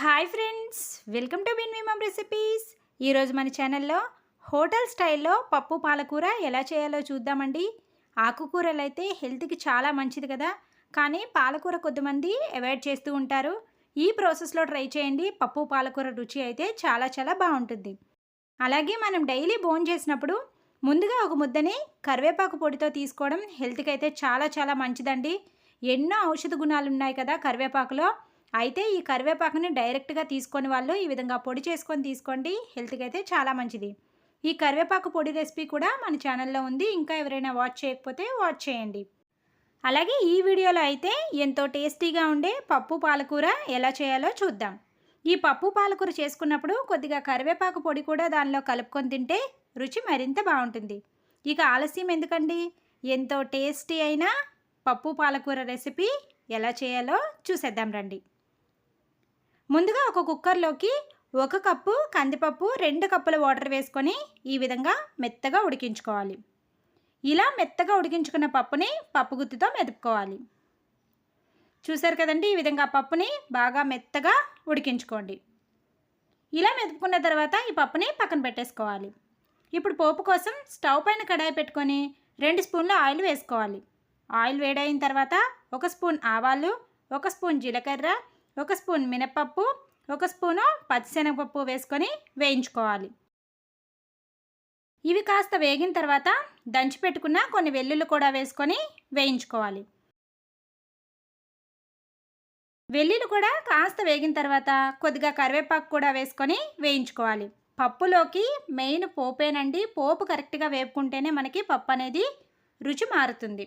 Hi friends, welcome to విన్ విమమ్ recipes. ఈరోజు మన ఛానల్లో హోటల్ స్టైల్లో పప్పు పాలకూర ఎలా చేయాలో చూద్దామండి. ఆకుకూరలు అయితే హెల్త్కి చాలా మంచిది కదా, కానీ పాలకూర కొద్దిమంది అవాయిడ్ చేస్తూ ఉంటారు. ఈ ప్రాసెస్లో ట్రై చేయండి. పప్పు పాలకూర రుచి అయితే చాలా చాలా బాగుంటుంది. అలాగే మనం డైలీ భోజనం చేసినప్పుడు ముందుగా ఒక ముద్దని కరివేపాకు పొడితో తీసుకోవడం హెల్త్కి అయితే చాలా చాలా మంచిదండి. ఎన్నో ఔషధ గుణాలు ఉన్నాయి కదా కరివేపాకులో. అయితే ఈ కరివేపాకుని డైరెక్ట్గా తీసుకొని వాళ్ళు ఈ విధంగా పొడి చేసుకొని తీసుకోండి, హెల్త్కి అయితే చాలా మంచిది. ఈ కరివేపాకు పొడి రెసిపీ కూడా మన ఛానల్లో ఉంది. ఇంకా ఎవరైనా వాచ్ చేయకపోతే వాచ్ చేయండి. అలాగే ఈ వీడియోలో అయితే ఎంతో టేస్టీగా ఉండే పప్పు పాలకూర ఎలా చేయాలో చూద్దాం. ఈ పప్పు పాలకూర చేసుకున్నప్పుడు కొద్దిగా కరివేపాకు పొడి కూడా దానిలో కలుపుకొని తింటే రుచి మరింత బాగుంటుంది. ఇక ఆలస్యం ఎందుకండి, ఎంతో టేస్టీ అయిన పప్పు పాలకూర రెసిపీ ఎలా చేయాలో చూసేద్దాం రండి. ముందుగా ఒక కుక్కర్లోకి 1 కప్పు కందిపప్పు, 2 కప్పుల వాటర్ వేసుకొని ఈ విధంగా మెత్తగా ఉడికించుకోవాలి. ఇలా మెత్తగా ఉడికించుకున్న పప్పుని పప్పు గుత్తితో మెదుపుకోవాలి. చూసారు కదండి, ఈ విధంగా పప్పుని బాగా మెత్తగా ఉడికించుకోండి. ఇలా మెదుపుకున్న తర్వాత ఈ పప్పుని పక్కన పెట్టేసుకోవాలి. ఇప్పుడు పోపు కోసం స్టవ్ పైన కడాయి పెట్టుకొని 2 స్పూన్ల ఆయిల్ వేసుకోవాలి. ఆయిల్ వేడైన తర్వాత 1 స్పూన్ ఆవాలు, 1 స్పూన్ జీలకర్ర, 1 స్పూన్ మినపప్పు, 1 స్పూను పచ్చిశనగపప్పు వేసుకొని వేయించుకోవాలి. ఇవి కాస్త వేగిన తర్వాత దంచి పెట్టుకున్న కొన్ని వెల్లుల్లి కూడా వేసుకొని వేయించుకోవాలి. వెల్లుల్లి కూడా కాస్త వేగిన తర్వాత కొద్దిగా కరివేపాకు కూడా వేసుకొని వేయించుకోవాలి. పప్పులోకి మెయిన్ పోపేనండి. పోపు కరెక్ట్గా వేపుకుంటేనే మనకి పప్పు అనేది రుచి మారుతుంది.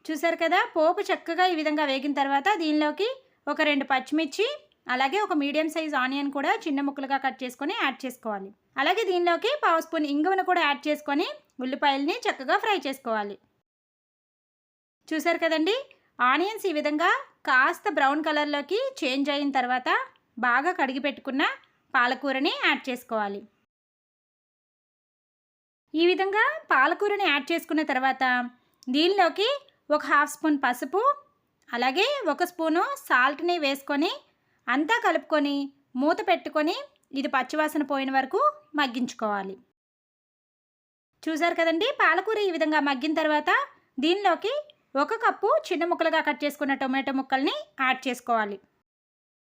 చూసారు కదా, పోపు చక్కగా ఈ విధంగా వేగిన తర్వాత దీనిలోకి ఒక 2 పచ్చిమిర్చి, అలాగే ఒక మీడియం సైజ్ ఆనియన్ కూడా చిన్న ముక్కలుగా కట్ చేసుకొని యాడ్ చేసుకోవాలి. అలాగే దీనిలోకి 1/2 స్పూన్ ఇంగువను కూడా యాడ్ చేసుకొని ఉల్లిపాయలని చక్కగా ఫ్రై చేసుకోవాలి. చూసారు కదండి, ఆనియన్స్ ఈ విధంగా కాస్త బ్రౌన్ కలర్లోకి చేంజ్ అయిన తర్వాత బాగా కడిగి పెట్టుకున్న పాలకూరని యాడ్ చేసుకోవాలి. ఈ విధంగా పాలకూరని యాడ్ చేసుకున్న తర్వాత దీనిలోకి ఒక 1/2 స్పూన్ పసుపు, అలాగే 1 స్పూను సాల్ట్ని వేసుకొని అంతా కలుపుకొని మూత పెట్టుకొని ఇది పచ్చివాసన పోయిన వరకు మగ్గించుకోవాలి. చూసారు కదండి, పాలకూర ఈ విధంగా మగ్గిన తర్వాత దీనిలోకి 1 కప్పు చిన్న ముక్కలుగా కట్ చేసుకున్న టొమాటో ముక్కల్ని యాడ్ చేసుకోవాలి.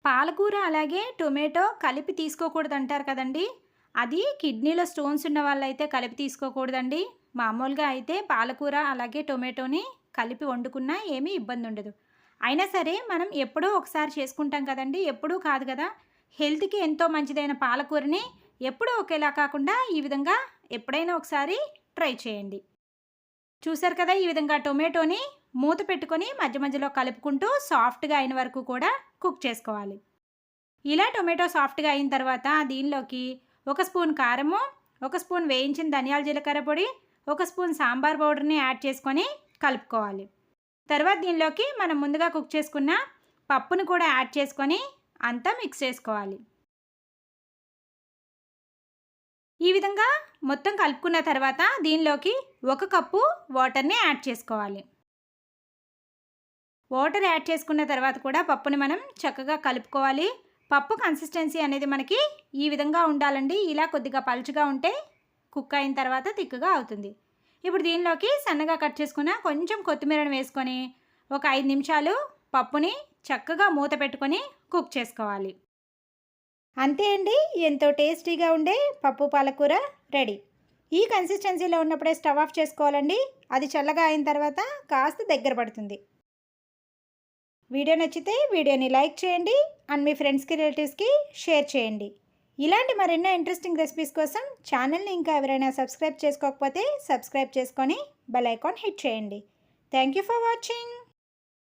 పాలకూర అలాగే టొమాటో కలిపి తీసుకోకూడదు అంటారు కదండి, అది కిడ్నీలో స్టోన్స్ ఉన్న వాళ్ళైతే కలిపి తీసుకోకూడదండి. మామూలుగా అయితే పాలకూర అలాగే టొమాటోని కలిపి వండుకున్నా ఏమీ ఇబ్బంది ఉండదు. అయినా సరే మనం ఎప్పుడో ఒకసారి చేసుకుంటాం కదండి, ఎప్పుడూ కాదు కదా. హెల్త్కి ఎంతో మంచిదైన పాలకూరని ఎప్పుడూ ఒకేలా కాకుండా ఈ విధంగా ఎప్పుడైనా ఒకసారి ట్రై చేయండి. చూసారు కదా, ఈ విధంగా టొమాటోని మూత పెట్టుకొని మధ్య మధ్యలో కలుపుకుంటూ సాఫ్ట్గా అయిన వరకు కూడా కుక్ చేసుకోవాలి. ఇలా టొమాటో సాఫ్ట్గా అయిన తర్వాత దీనిలోకి 1 స్పూన్ కారము, 1 స్పూన్ వేయించిన ధనియాల జీలకర్ర పొడి, 1 స్పూన్ సాంబార్ పౌడర్ని యాడ్ చేసుకొని కలుపుకోవాలి. తర్వాత దీనిలోకి మనం ముందుగా కుక్ చేసుకున్న పప్పును కూడా యాడ్ చేసుకొని అంతా మిక్స్ చేసుకోవాలి. ఈ విధంగా మొత్తం కలుపుకున్న తర్వాత దీనిలోకి 1 కప్పు వాటర్ని యాడ్ చేసుకోవాలి. వాటర్ యాడ్ చేసుకున్న తర్వాత కూడా పప్పుని మనం చక్కగా కలుపుకోవాలి. పప్పు కన్సిస్టెన్సీ అనేది మనకి ఈ విధంగా ఉండాలండి. ఇలా కొద్దిగా పలుచగా ఉంటే కుక్ అయిన తర్వాత తిక్కుగా అవుతుంది. ఇప్పుడు దీనిలోకి సన్నగా కట్ చేసుకున్న కొంచెం కొత్తిమీరను వేసుకొని ఒక 5 నిమిషాలు పప్పుని చక్కగా మూత పెట్టుకొని కుక్ చేసుకోవాలి. అంతే అండి, ఎంతో టేస్టీగా ఉండే పప్పు పాలకూర రెడీ. ఈ కన్సిస్టెన్సీలో ఉన్నప్పుడే స్టవ్ ఆఫ్ చేసుకోవాలండి. అది చల్లగా అయిన తర్వాత కాస్త దగ్గర పడుతుంది. వీడియో నచ్చితే వీడియోని లైక్ చేయండి అండ్ మీ ఫ్రెండ్స్కి రిలేటివ్స్కి షేర్ చేయండి. ఇలాంటి మరెన్నో ఇంట్రెస్టింగ్ రెసిపీస్ కోసం ఛానల్ని ఇంకా ఎవరైనా సబ్స్క్రైబ్ చేసుకోకపోతే సబ్స్క్రైబ్ చేసుకొని బెల్ ఐకాన్ హిట్ చేయండి. Thank you for watching.